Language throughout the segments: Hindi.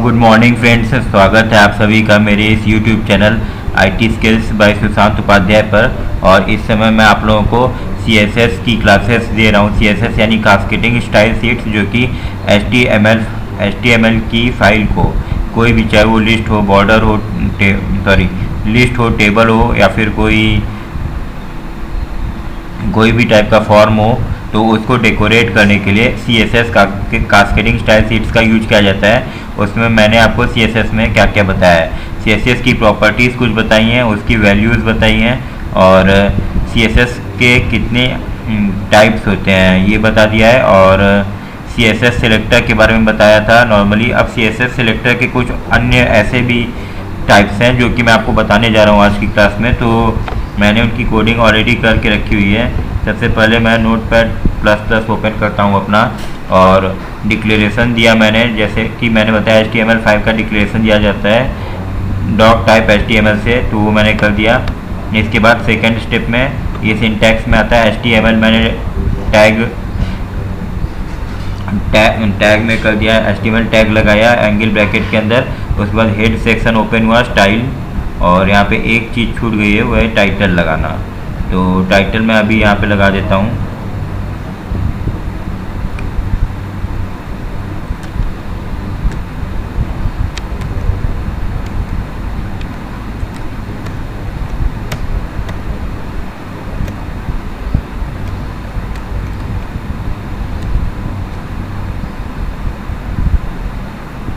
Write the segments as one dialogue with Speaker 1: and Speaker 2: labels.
Speaker 1: गुड मॉर्निंग फ्रेंड्स, स्वागत है आप सभी का मेरे इस YouTube channel IT skills by Sushant Upadhyay पर। और इस समय मैं आप लोगों को सीएसएस की क्लासेस दे रहा हूँ। सीएसएस यानी कास्केटिंग स्टाइल शीट्स, जो कि एचटीएमएल की फाइल को कोई भी, चाहे वो लिस्ट हो, बॉर्डर हो, लिस्ट हो, टेबल हो, या फिर कोई भी टाइप का फॉर्म हो, तो उसको डेकोरेट करने के लिए सीएसएस का कास्केडिंग स्टाइल शीट्स का यूज किया जाता है। उसमें मैंने आपको सीएसएस में क्या क्या बताया है, सीएसएस की प्रॉपर्टीज़ कुछ बताई हैं, उसकी वैल्यूज़ बताई हैं, और सीएसएस के कितने टाइप्स होते हैं ये बता दिया है, और सीएसएस सिलेक्टर के बारे में बताया था नॉर्मली। अब सीएसएस सिलेक्टर के कुछ अन्य ऐसे भी टाइप्स हैं जो कि मैं आपको बताने जा रहा हूँ आज की क्लास में। तो मैंने उनकी कोडिंग ऑलरेडी करके रखी हुई है। सबसे पहले मैं नोटपैड++ ओपन करता हूँ अपना, और डिक्लेरेशन दिया मैंने, जैसे कि मैंने बताया HTML5 का डिक्लेरेशन दिया जाता है डॉक टाइप HTML से, तो वो मैंने कर दिया। इसके बाद सेकेंड स्टेप में ये सिंटैक्स में आता है HTML, मैंने टैग में कर दिया, HTML टैग लगाया एंगल ब्रैकेट के अंदर। उसके बाद हेड सेक्शन ओपन हुआ, स्टाइल, और यहाँ पे एक चीज़ छूट गई है, वो है टाइटल लगाना। तो टाइटल मैं अभी यहाँ पे लगा देता हूँ।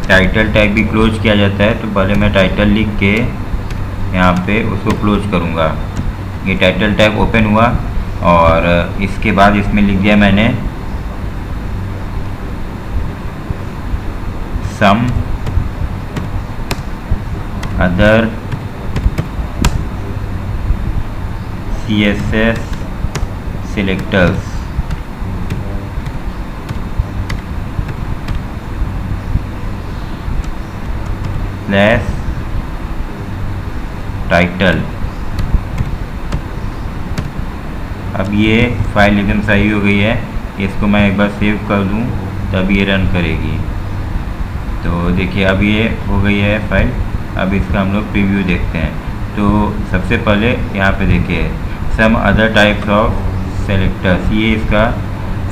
Speaker 1: टाइटल टैग भी क्लोज किया जाता है, तो पहले मैं टाइटल लिख के यहाँ पे उसको क्लोज करूँगा। ये टाइटल टैग ओपन हुआ, और इसके बाद इसमें लिख दिया मैंने some other CSS selectors title. अब ये फाइल एकदम सही हो गई है। इसको मैं एक बार सेव कर दूं तब ये रन करेगी। तो देखिए अब ये हो गई है फाइल। अब इसका हम लोग प्रीव्यू देखते हैं। तो सबसे पहले यहाँ पे देखिए some other types of selectors, ये इसका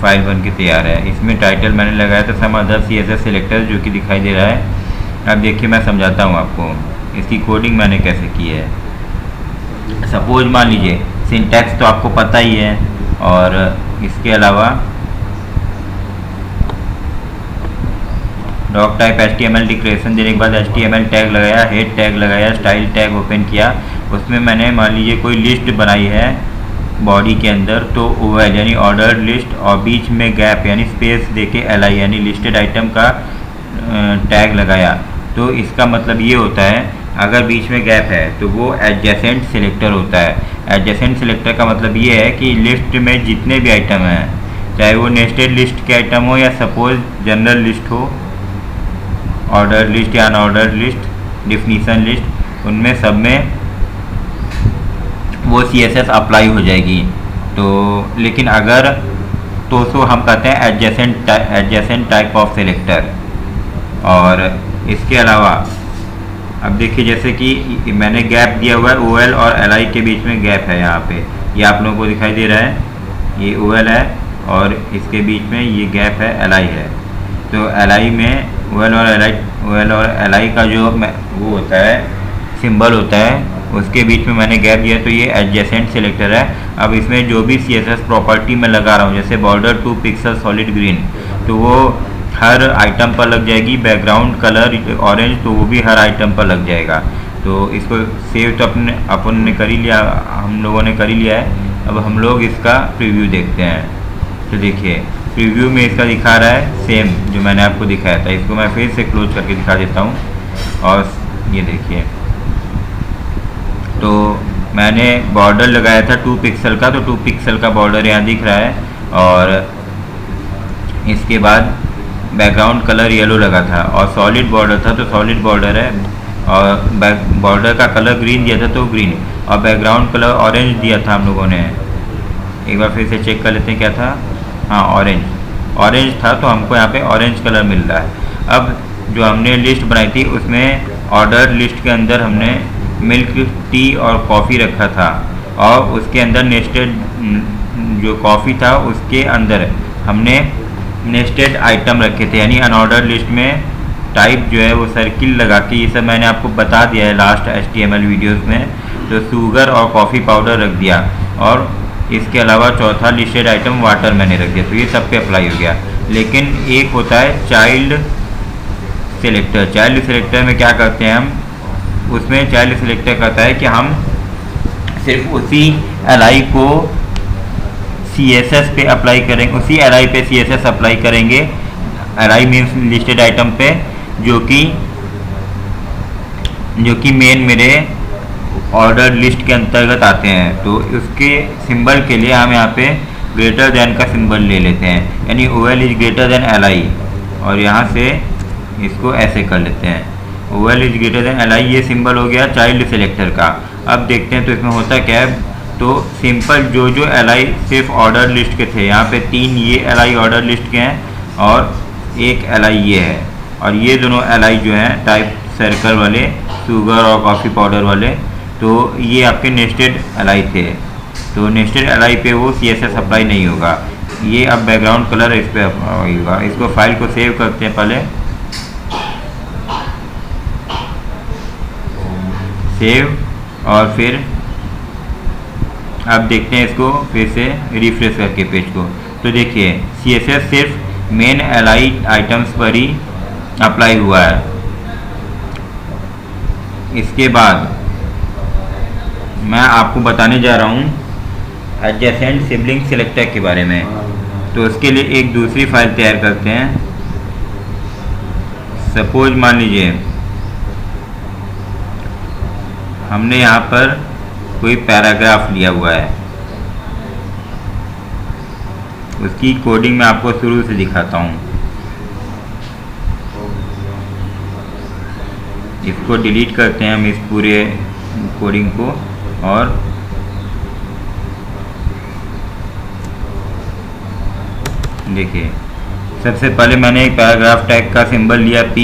Speaker 1: फाइल बन के तैयार है। इसमें टाइटल मैंने लगाया था सम अदर CSS सिलेक्टर्स, जो कि दिखाई दे रहा है। अब देखिए मैं समझाता हूँ आपको इसकी कोडिंग मैंने कैसे की है। सपोज मान लीजिए सिंटैक्स तो आपको पता ही है, और इसके अलावा डॉक टाइप HTML डिक्लेरेशन देने के बाद HTML टैग लगाया, हेड टैग लगाया, स्टाइल टैग ओपन किया। उसमें मैंने मान लीजिए कोई लिस्ट बनाई है बॉडी के अंदर, तो OL यानी ऑर्डर लिस्ट, और बीच में गैप यानी स्पेस देके LI यानी लिस्टेड आइटम का टैग लगाया। तो इसका मतलब ये होता है अगर बीच में गैप है तो वो एडजेसेंट सिलेक्टर होता है। एडजेसेंट सिलेक्टर का मतलब ये है कि लिस्ट में जितने भी आइटम हैं, चाहे वो नेस्टेड लिस्ट के आइटम हो या सपोज जनरल लिस्ट हो, ऑर्डर लिस्ट या अनऑर्डर लिस्ट, डिफिनीशन लिस्ट, उनमें सब में वो CSS अप्लाई हो जाएगी। तो लेकिन अगर तो हम कहते हैं एडजेसेंट टाइप ऑफ सिलेक्टर। और इसके अलावा अब देखिए जैसे कि मैंने गैप दिया हुआ है, OL और LI के बीच में गैप है। यहाँ पे ये आप लोगों को दिखाई दे रहा है, ये OL है और इसके बीच में ये गैप है, LI है। तो LI में OL और LI का जो वो होता है, सिंबल होता है, उसके बीच में मैंने गैप दिया, तो ये एडजेसेंट सिलेक्टर है। अब इसमें जो भी CSS प्रॉपर्टी मैं लगा रहा हूँ, जैसे बॉर्डर 2 पिक्सल सॉलिड ग्रीन, तो वो हर आइटम पर लग जाएगी। बैकग्राउंड कलर ऑरेंज, तो वो भी हर आइटम पर लग जाएगा। तो इसको सेव तो अपन ने कर ही लिया, हम लोगों ने कर ही लिया है। अब हम लोग इसका प्रीव्यू देखते हैं। तो देखिए प्रीव्यू में इसका दिखा रहा है सेम जो मैंने आपको दिखाया था। इसको मैं फिर से क्लोज करके दिखा देता हूँ, और ये देखिए तो मैंने बॉर्डर लगाया था 2 पिक्सल का, तो 2 पिक्सल का बॉर्डर यहाँ दिख रहा है। और इसके बाद बैकग्राउंड कलर येलो लगा था, और सॉलिड बॉर्डर था तो सॉलिड बॉर्डर है, और बॉर्डर का कलर ग्रीन दिया था तो ग्रीन, और बैकग्राउंड कलर ऑरेंज दिया था हम लोगों ने। एक बार फिर से चेक कर लेते हैं क्या था। हाँ, ऑरेंज था, तो हमको यहाँ पे ऑरेंज कलर मिल रहा है। अब जो हमने लिस्ट बनाई थी उसमें ऑर्डर लिस्ट के अंदर हमने मिल्क, टी और कॉफ़ी रखा था, और उसके अंदर नेस्टेड जो कॉफ़ी था उसके अंदर हमने नेस्टेड आइटम रखे थे, यानी अनऑर्डर लिस्ट में टाइप जो है वो सर्किल लगा के, ये सब मैंने आपको बता दिया है लास्ट HTML वीडियोस में। तो शुगर और कॉफ़ी पाउडर रख दिया, और इसके अलावा चौथा लिस्टेड आइटम वाटर मैंने रख दिया, तो ये सब पे अप्लाई हो गया। लेकिन एक होता है चाइल्ड सेलेक्टर। चाइल्ड सेलेक्टर में क्या करते हैं हम, उसमें चाइल्ड सेलेक्टर कहता है कि हम सिर्फ उसी LI को CSS पे अप्लाई करेंगे, उसी LI पे CSS अप्लाई करेंगे, LI मीन्स लिस्टेड आइटम पे, जो कि मेन मेरे ऑर्डर लिस्ट के अंतर्गत आते हैं। तो उसके सिंबल के लिए हम यहाँ पे ग्रेटर देन का सिंबल ले लेते हैं, यानी OL is greater than LI, और यहाँ से इसको ऐसे कर लेते हैं, OL is greater than LI। ये सिंबल हो गया चाइल्ड सेलेक्टर का। अब देखते हैं तो इसमें होता क्या है। तो सिंपल जो LI सिर्फ ऑर्डर लिस्ट के थे, यहाँ पे 3 ये LI ऑर्डर लिस्ट के हैं और एक LI ये है, और ये दोनों LI जो हैं टाइप सर्कल वाले, शुगर और कॉफ़ी पाउडर वाले, तो ये आपके नेस्टेड LI थे। तो नेस्टेड LI पे वो CSS अप्लाई नहीं होगा। ये अब बैकग्राउंड कलर इस पर होगा। इसको फाइल को सेव करते हैं, पहले सेव, और फिर अब देखते हैं इसको फिर से रिफ्रेश करके पेज को। तो देखिए CSS सिर्फ मेन LI आइटम्स पर ही अप्लाई हुआ है। इसके बाद मैं आपको बताने जा रहा हूँ एडजेसेंट सिबलिंग सेलेक्टर के बारे में। तो उसके लिए एक दूसरी फाइल तैयार करते हैं। सपोज मान लीजिए हमने यहाँ पर कोई पैराग्राफ लिया हुआ है, उसकी कोडिंग मैं आपको शुरू से दिखाता हूँ। इसको डिलीट करते हैं हम, इस पूरे कोडिंग को, और देखिए सबसे पहले मैंने एक पैराग्राफ टैग का सिंबल लिया P,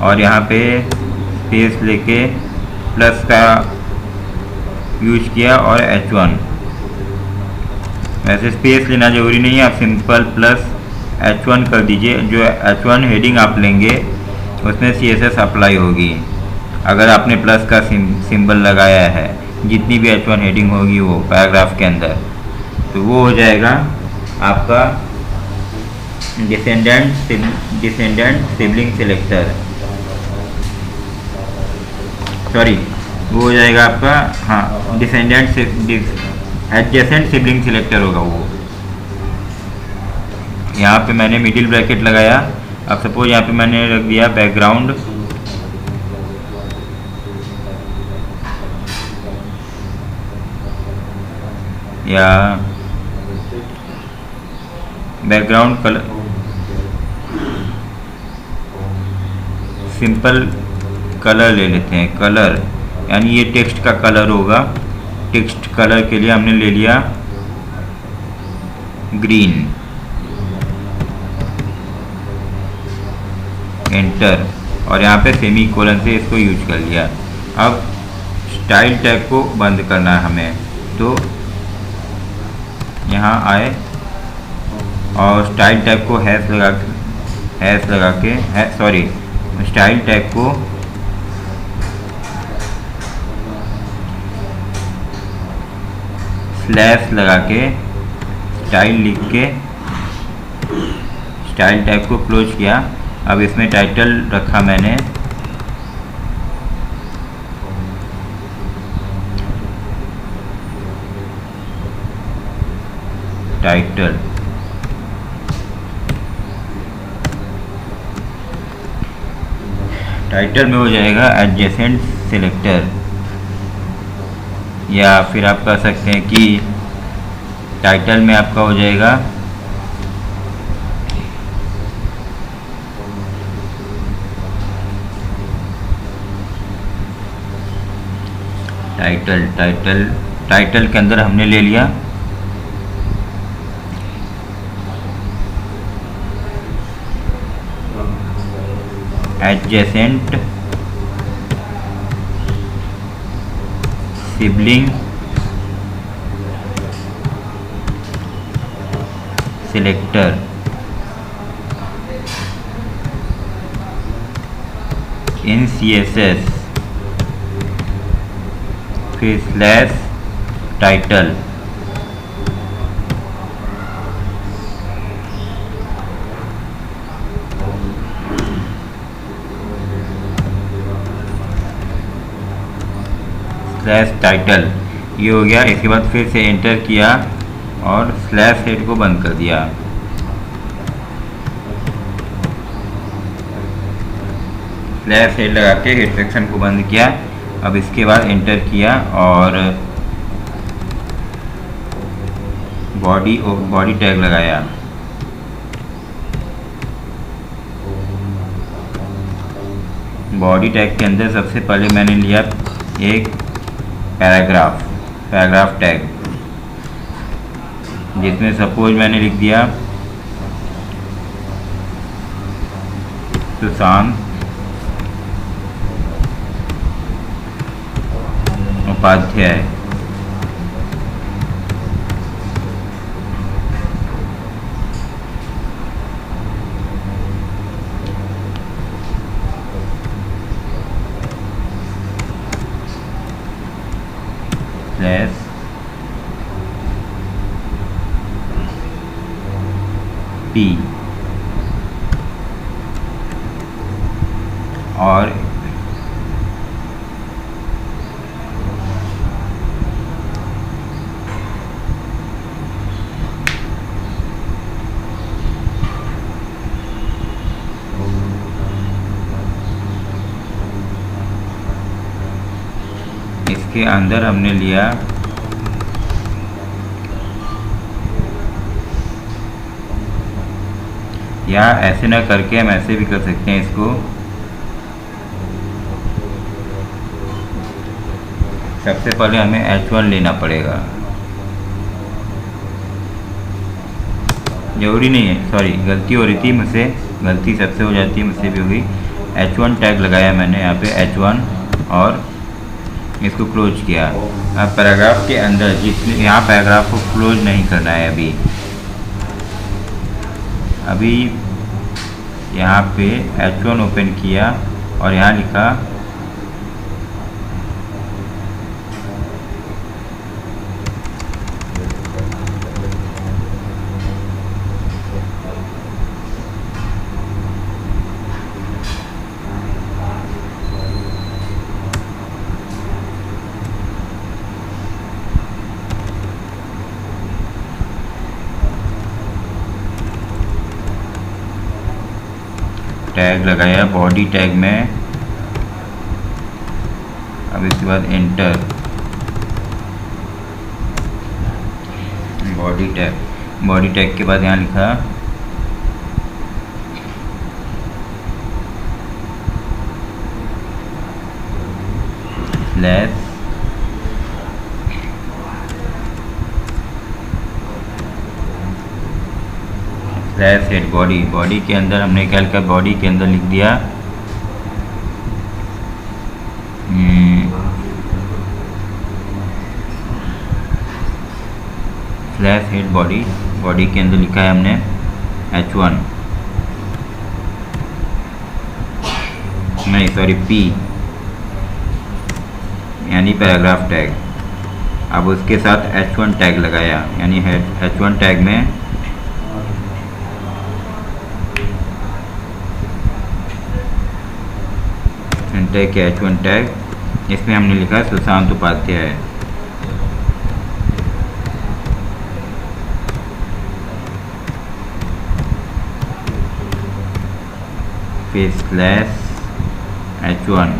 Speaker 1: और यहाँ पे स्पेस लेके प्लस का यूज किया और H1। वैसे स्पेस लेना ज़रूरी नहीं है, आप सिंपल प्लस H1 कर दीजिए। जो H1 हेडिंग आप लेंगे उसमें CSS अप्लाई होगी, अगर आपने प्लस का सिंबल लगाया है। जितनी भी H1 हेडिंग होगी वो पैराग्राफ के अंदर, तो वो हो जाएगा आपका डिसेंडेंट सिबलिंग सेलेक्टर, सॉरी वो हो जाएगा आपका, हाँ, एडजेसेंट सिबलिंग सेलेक्टर होगा वो। यहाँ पे मैंने मिडिल ब्रैकेट लगाया। अब सपोज यहाँ पे मैंने रख दिया बैकग्राउंड, या बैकग्राउंड कलर, सिंपल कलर ले लेते हैं। कलर यानी ये टेक्स्ट का कलर होगा। टेक्स्ट कलर के लिए हमने ले लिया ग्रीन, एंटर, और यहाँ पे सेमी कोलन से इसको यूज कर लिया। अब स्टाइल टैग को बंद करना है हमें, तो यहाँ आए और स्टाइल टैग को हैश लगा के सॉरी स्टाइल टैग को स्लैश लगा के स्टाइल लिख के स्टाइल टैग को क्लोज किया। अब इसमें टाइटल रखा मैंने टाइटल, टाइटल में हो जाएगा एडजेसेंट सेलेक्टर, या फिर आप कह सकते हैं कि टाइटल में आपका हो जाएगा टाइटल के अंदर हमने ले लिया एडजेसेंट सिबलिंग सिलेक्टर इन CSS, फिर स्लैश टाइटल, स्लैश टाइटल ये हो गया। इसके बाद फिर से एंटर किया और स्लैश हेड को बंद कर दिया। स्लैश हेड लगा के हेड सेक्शन को बंद किया। अब इसके बाद एंटर किया और बॉडी टैग लगाया। बॉडी टैग के अंदर सबसे पहले मैंने लिया एक पैराग्राफ टैग, जिसमें सपोज मैंने लिख दिया सुशांत उपाध्याय। P और इसके अंदर हमने लिया या ऐसे ना करके हम ऐसे भी कर सकते हैं इसको। सबसे पहले हमें H1 लेना पड़ेगा, जरूरी नहीं है, सॉरी गलती हो रही थी मुझसे, गलती सबसे हो जाती है, मुझसे भी होगी। H1 टैग लगाया मैंने यहाँ पे H1 और इसको क्लोज किया। अब पैराग्राफ के अंदर जिसने यहाँ पैराग्राफ को क्लोज नहीं करना है अभी यहाँ पे H1 ओपन किया और यहाँ लिखा टैग लगाया बॉडी टैग में। अब इसके बाद एंटर, बॉडी टैग के बाद यहाँ लिखा स्लैश हेड बॉडी के अंदर हमने क्या लिखा, बॉडी के अंदर लिख दिया स्लैश हेड बॉडी के अंदर लिखा है हमने H1 नहीं सॉरी P यानी पैराग्राफ टैग। अब उसके साथ H1 टैग लगाया, यानी H1 टैग में एंटर के H1 टैग, इसमें हमने लिखा सुशांत उपाध्याय। फिर स्लैश H1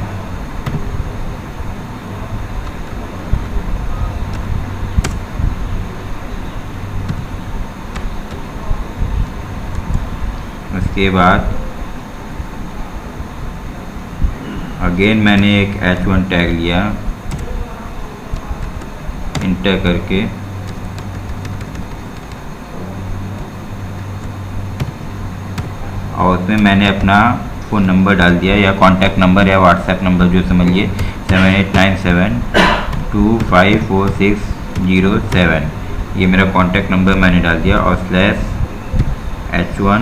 Speaker 1: उसके बाद अगेन मैंने एक H1 टैग लिया इंटर करके, और उसमें मैंने अपना फ़ोन नंबर डाल दिया या कॉन्टैक्ट नंबर या व्हाट्सएप नंबर जो समझिए 7897254607, ये मेरा कॉन्टैक्ट नंबर मैंने डाल दिया और /H1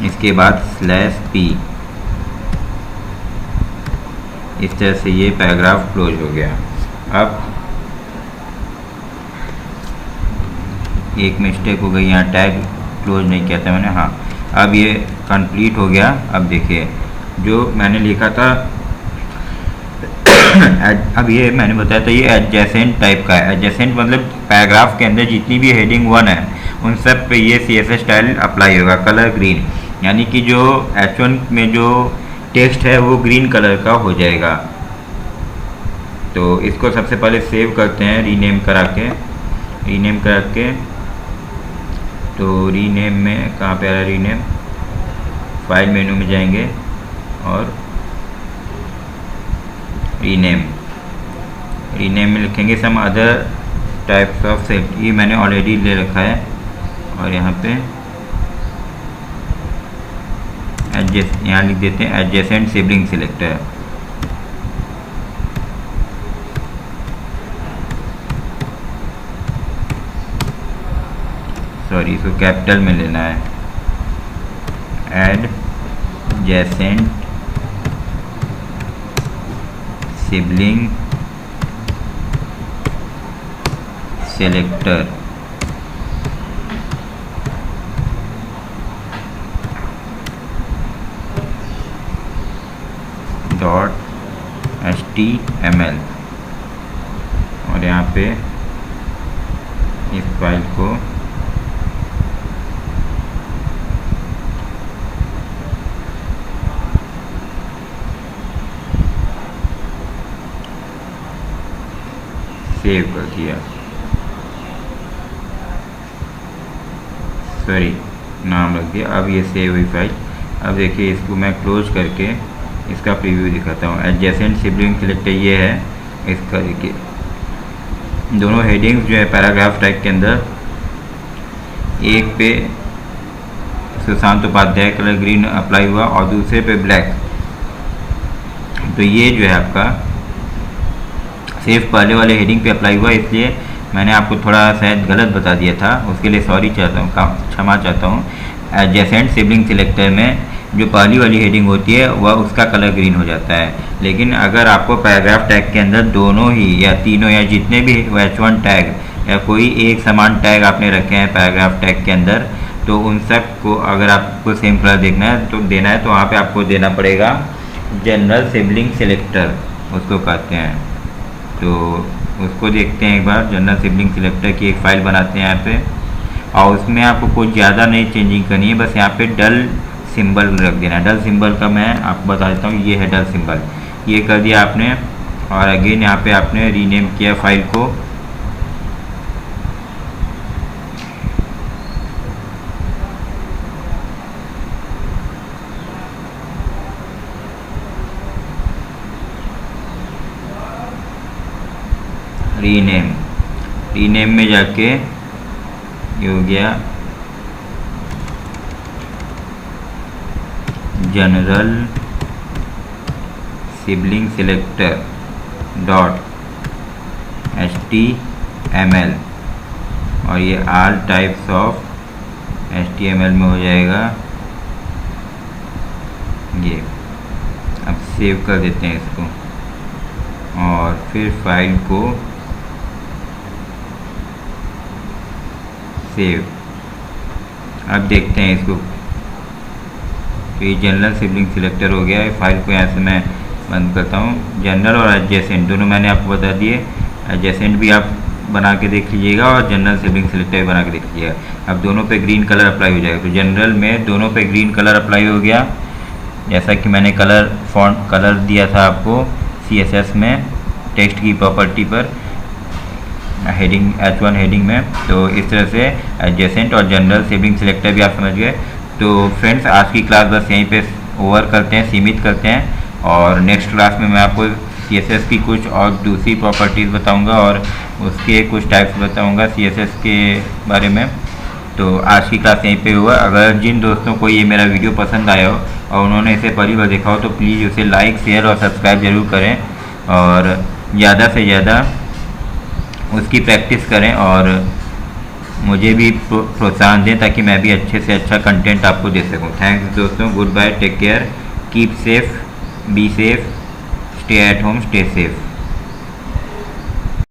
Speaker 1: इसके बाद /P। इस तरह से ये पैराग्राफ क्लोज हो गया। अब एक मिस्टेक हो गई, यहाँ टैग क्लोज नहीं किया था मैंने, हाँ अब ये कंप्लीट हो गया। अब देखिए जो मैंने लिखा था अब ये मैंने बताया था ये एडजेसेंट टाइप का है। एडजेसेंट मतलब पैराग्राफ के अंदर जितनी भी हेडिंग 1 है उन सब पे ये CSS स्टाइल अप्लाई होगा, कलर ग्रीन, यानी कि जो H1 में जो टेक्स्ट है वो ग्रीन कलर का हो जाएगा। तो इसको सबसे पहले सेव करते हैं रीनेम करा के। तो रीनेम में कहाँ पे आ रहा है, रीनेम फाइल मेनू में जाएंगे और रीनेम में लिखेंगे some other types of select, ये मैंने ऑलरेडी ले रखा है। और यहाँ पे यहाँ लिख देते हैं एडजेसेंट सिबलिंग सिलेक्टर। सॉरी, इसको कैपिटल में लेना है, एडजेसेंट सिबलिंग सिलेक्टर .html और यहाँ पे इस फाइल को सेव कर दिया, सॉरी नाम रख दिया। अब ये सेव हुई फाइल। अब देखिए इसको मैं क्लोज करके इसका प्रीव्यू दिखाता हूँ। एडजेसेंट सिबलिंग सिलेक्टर ये है, इसका देखिए दोनों हेडिंग्स जो है पैराग्राफ टाइप के अंदर, एक पे Sushant Upadhyay colour green apply हुआ और दूसरे पे ब्लैक। तो ये जो है आपका सिर्फ पहले वाले हेडिंग पे अप्लाई हुआ, इसलिए मैंने आपको थोड़ा शायद गलत बता दिया था, उसके लिए सॉरी चाहता हूँ, क्षमा चाहता हूँ। एडजेसेंट सिबलिंग सिलेक्टर में जो पहली वाली हेडिंग होती है वह उसका कलर ग्रीन हो जाता है। लेकिन अगर आपको पैराग्राफ टैग के अंदर दोनों ही या तीनों या जितने भी H1 टैग या कोई एक समान टैग आपने रखे हैं पैराग्राफ टैग के अंदर, तो उन सब को अगर आपको सेम कलर देना है तो वहाँ पे आपको देना पड़ेगा जनरल सिबलिंग सिलेक्टर, उसको कहते हैं। तो उसको देखते हैं एक बार। जनरल सिबलिंग सिलेक्टर की एक फ़ाइल बनाते हैं यहाँ पे, और उसमें आपको कुछ ज़्यादा नहीं चेंजिंग करनी है, बस यहाँ पे डल सिंबल रख देना है। डल सिंबल का मैं आपको बता देता हूँ, ये है डल सिंबल, ये कर दिया आपने। और अगेन यहाँ पे आपने रीनेम किया फाइल को, रीनेम में जाके ये हो गया जनरल सिबलिंग सिलेक्टर .html और ये ऑल टाइप्स ऑफ HTML में हो जाएगा ये। अब सेव कर देते हैं इसको और फिर फाइल को सेव। अब देखते हैं इसको, तो ये जनरल सिबलिंग सिलेक्टर हो गया है। फाइल को यहाँ से मैं बंद करता हूँ। जनरल और एडजेसेंट दोनों मैंने आपको बता दिए, एडजेसेंट भी आप बना के देख लीजिएगा और जनरल सिबलिंग सिलेक्टर भी बना के देख लीजिएगा। अब दोनों पे ग्रीन कलर अप्लाई हो जाएगा। तो जनरल में दोनों पे ग्रीन कलर अप्लाई हो गया, जैसा कि मैंने फॉन्ट कलर दिया था आपको CSS में टेक्स्ट की प्रॉपर्टी पर हेडिंग H1 हेडिंग में। तो इस तरह से एडजेसेंट और जनरल सिबलिंग सिलेक्टर भी आप समझ गए। तो फ्रेंड्स, आज की क्लास बस यहीं पे ओवर करते हैं, सीमित करते हैं, और नेक्स्ट क्लास में मैं आपको CSS की कुछ और दूसरी प्रॉपर्टीज़ बताऊंगा और उसके कुछ टाइप्स बताऊंगा CSS के बारे में। तो आज की क्लास यहीं पे हुआ। अगर जिन दोस्तों को ये मेरा वीडियो पसंद आया हो और उन्होंने इसे पहली बार देखा हो तो प्लीज़ उसे लाइक, शेयर और सब्सक्राइब ज़रूर करें और ज़्यादा से ज़्यादा उसकी प्रैक्टिस करें और मुझे भी प्रोत्साहन दें ताकि मैं भी अच्छे से अच्छा कंटेंट आपको दे सकूं। थैंक्स दोस्तों, good bye, take care, keep safe, be safe, stay at home, stay safe.